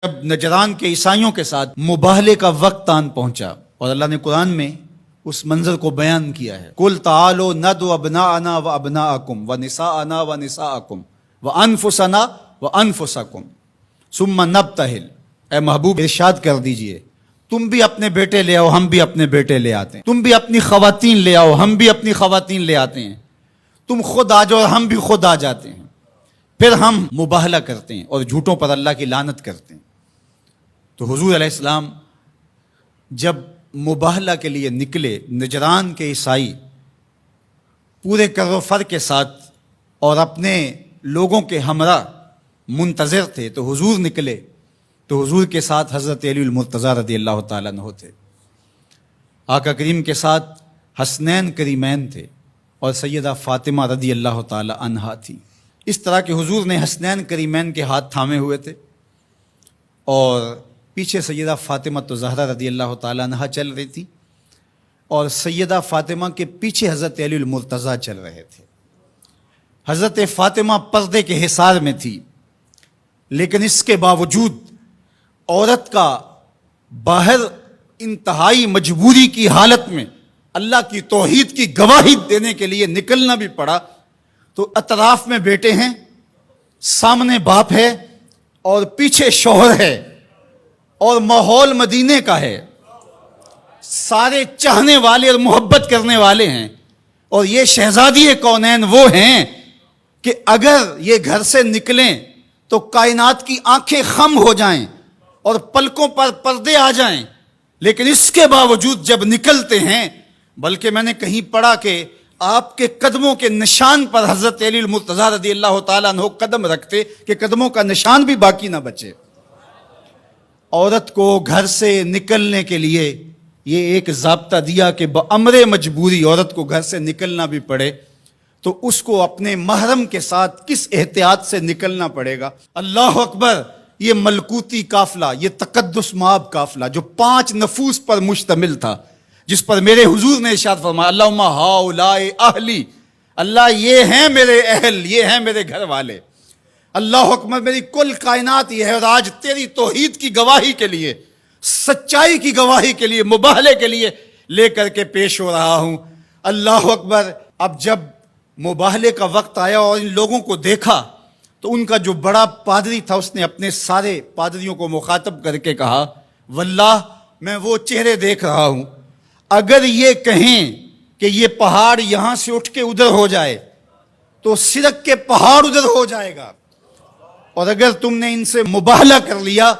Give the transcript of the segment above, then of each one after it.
جب نجران کے عیسائیوں کے ساتھ مباہلے کا وقت آن پہنچا اور اللہ نے قرآن میں اس منظر کو بیان کیا ہے، قُلْ تَعَالُوا نَدْعُ أَبْنَاءَنَا وَأَبْنَاءَكُمْ وَنِسَاءَنَا وَنِسَاءَكُمْ وَأَنفُسَنَا وَأَنفُسَكُمْ ثُمَّ نَبْتَهِلْ۔ اے محبوب ارشاد کر دیجئے، تم بھی اپنے بیٹے لے آؤ، ہم بھی اپنے بیٹے لے آتے ہیں، تم بھی اپنی خواتین لے آؤ، ہم بھی اپنی خواتین لے آتے ہیں، تم خود آ جاؤ اور ہم بھی خود آ جاتے ہیں، پھر ہم مباہلہ کرتے ہیں اور جھوٹوں پر اللہ کی لعنت کرتے ہیں۔ تو حضور علیہ السلام جب مباہلہ کے لیے نکلے، نجران کے عیسائی پورے کر و فر کے ساتھ اور اپنے لوگوں کے ہمراہ منتظر تھے، تو حضور نکلے تو حضور کے ساتھ حضرت علی المرتضیٰ رضی اللہ تعالیٰ عنہ تھے، آقا کریم کے ساتھ حسنین کریمین تھے اور سیدہ فاطمہ رضی اللہ تعالیٰ عنہا تھی۔ اس طرح کہ حضور نے حسنین کریمین کے ہاتھ تھامے ہوئے تھے اور پیچھے سیدہ فاطمہ تو زہرا رضی اللہ تعالیٰ عنہا چل رہی تھی اور سیدہ فاطمہ کے پیچھے حضرت علی المرتضیٰ چل رہے تھے۔ حضرت فاطمہ پردے کے حصار میں تھی، لیکن اس کے باوجود عورت کا باہر انتہائی مجبوری کی حالت میں اللہ کی توحید کی گواہی دینے کے لیے نکلنا بھی پڑا۔ تو اطراف میں بیٹے ہیں، سامنے باپ ہے اور پیچھے شوہر ہے اور ماحول مدینے کا ہے، سارے چاہنے والے اور محبت کرنے والے ہیں، اور یہ شہزادی کونین وہ ہیں کہ اگر یہ گھر سے نکلیں تو کائنات کی آنکھیں خم ہو جائیں اور پلکوں پر پردے آ جائیں، لیکن اس کے باوجود جب نکلتے ہیں، بلکہ میں نے کہیں پڑھا کہ آپ کے قدموں کے نشان پر حضرت علی المرتضیٰ رضی اللہ تعالیٰ عنہ قدم رکھتے کہ قدموں کا نشان بھی باقی نہ بچے۔ عورت کو گھر سے نکلنے کے لیے یہ ایک ضابطہ دیا کہ بامر مجبوری عورت کو گھر سے نکلنا بھی پڑے تو اس کو اپنے محرم کے ساتھ کس احتیاط سے نکلنا پڑے گا۔ اللہ اکبر! یہ ملکوتی قافلہ، یہ تقدس مآب قافلہ جو 5 نفوس پر مشتمل تھا، جس پر میرے حضور نے ارشاد فرمایا اللہم ہؤلاء اہلی، اللہ یہ ہیں میرے اہل، یہ ہیں میرے گھر والے۔ اللہ اکبر! میری کل کائنات یہ ہے، اور آج تیری توحید کی گواہی کے لیے، سچائی کی گواہی کے لیے، مباہلے کے لیے لے کر کے پیش ہو رہا ہوں۔ اللہ اکبر! اب جب مباہلے کا وقت آیا اور ان لوگوں کو دیکھا تو ان کا جو بڑا پادری تھا اس نے اپنے سارے پادریوں کو مخاطب کر کے کہا واللہ میں وہ چہرے دیکھ رہا ہوں، اگر یہ کہیں کہ یہ پہاڑ یہاں سے اٹھ کے ادھر ہو جائے تو سرک کے پہاڑ ادھر ہو جائے گا، اور اگر تم نے ان سے مباہلہ کر لیا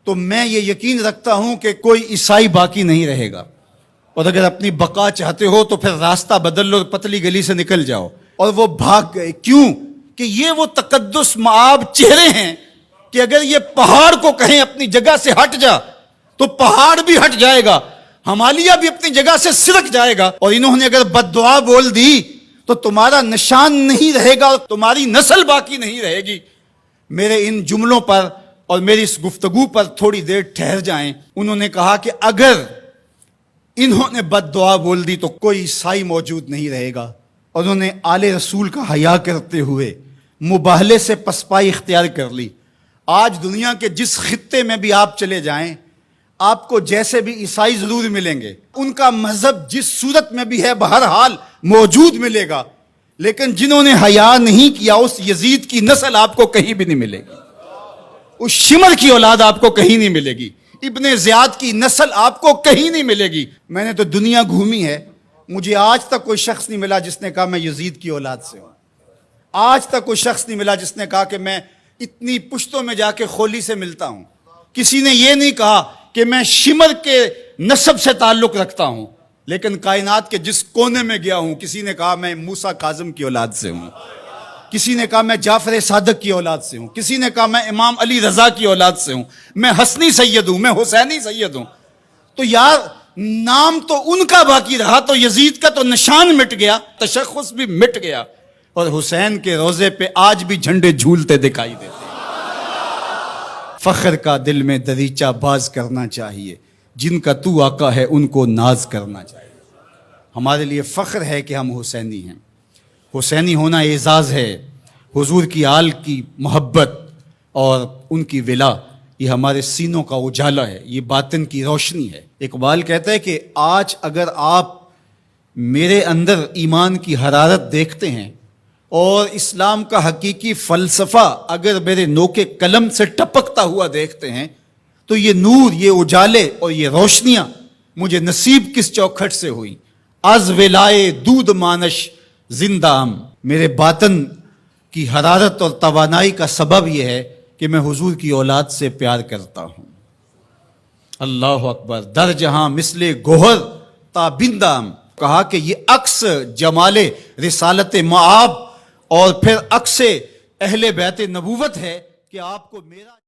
تو میں یہ یقین رکھتا ہوں کہ کوئی عیسائی باقی نہیں رہے گا، اور اگر اپنی بقا چاہتے ہو تو پھر راستہ بدل لو، پتلی گلی سے نکل جاؤ۔ اور وہ بھاگ گئے، کیوں کہ یہ وہ تقدس مآب چہرے ہیں کہ اگر یہ پہاڑ کو کہیں اپنی جگہ سے ہٹ جا تو پہاڑ بھی ہٹ جائے گا، ہمالیہ بھی اپنی جگہ سے سرک جائے گا، اور انہوں نے اگر بد دعا بول دی تو تمہارا نشان نہیں رہے گا اور تمہاری نسل باقی نہیں رہے گی۔ میرے ان جملوں پر اور میری اس گفتگو پر تھوڑی دیر ٹھہر جائیں۔ انہوں نے کہا کہ اگر انہوں نے بد دعا بول دی تو کوئی عیسائی موجود نہیں رہے گا، اور انہوں نے آل رسول کا حیا کرتے ہوئے مباہلے سے پسپائی اختیار کر لی۔ آج دنیا کے جس خطے میں بھی آپ چلے جائیں، آپ کو جیسے بھی عیسائی ضرور ملیں گے، ان کا مذہب جس صورت میں بھی ہے بہرحال موجود ملے گا، لیکن جنہوں نے حیا نہیں کیا اس یزید کی نسل آپ کو کہیں بھی نہیں ملے گی، اس شمر کی اولاد آپ کو کہیں نہیں ملے گی، ابن زیاد کی نسل آپ کو کہیں نہیں ملے گی۔ میں نے تو دنیا گھومی ہے، مجھے آج تک کوئی شخص نہیں ملا جس نے کہا میں یزید کی اولاد سے ہوں، آج تک کوئی شخص نہیں ملا جس نے کہا کہ میں اتنی پشتوں میں جا کے خولی سے ملتا ہوں، کسی نے یہ نہیں کہا کہ میں شمر کے نسب سے تعلق رکھتا ہوں، لیکن کائنات کے جس کونے میں گیا ہوں کسی نے کہا میں موسیٰ کاظم کی اولاد سے ہوں، کسی نے کہا میں جعفر صادق کی اولاد سے ہوں، کسی نے کہا میں امام علی رضا کی اولاد سے ہوں، میں حسنی سید ہوں، میں حسینی سید ہوں۔ تو یار نام تو ان کا باقی رہا، تو یزید کا تو نشان مٹ گیا، تشخص بھی مٹ گیا، اور حسین کے روزے پہ آج بھی جھنڈے جھولتے دکھائی دیتے ہیں۔ فخر کا دل میں دریچہ باز کرنا چاہیے، جن کا تو آقا ہے ان کو ناز کرنا چاہیے۔ ہمارے لیے فخر ہے کہ ہم حسینی ہیں، حسینی ہونا اعزاز ہے، حضور کی آل کی محبت اور ان کی ولا یہ ہمارے سینوں کا اجالا ہے، یہ باطن کی روشنی ہے۔ اقبال کہتا ہے کہ آج اگر آپ میرے اندر ایمان کی حرارت دیکھتے ہیں اور اسلام کا حقیقی فلسفہ اگر میرے نوک قلم سے ٹپکتا ہوا دیکھتے ہیں تو یہ نور، یہ اجالے اور یہ روشنیاں مجھے نصیب کس چوکھٹ سے ہوئی؟ از ولائے دودھ مانش زندہم، میرے باطن کی حرارت اور توانائی کا سبب یہ ہے کہ میں حضور کی اولاد سے پیار کرتا ہوں۔ اللہ اکبر، در جہاں مثل گوہر تابندام، کہا کہ یہ عکس جمال رسالت معاب اور پھر عکس اہل بیت نبوت ہے کہ آپ کو میرا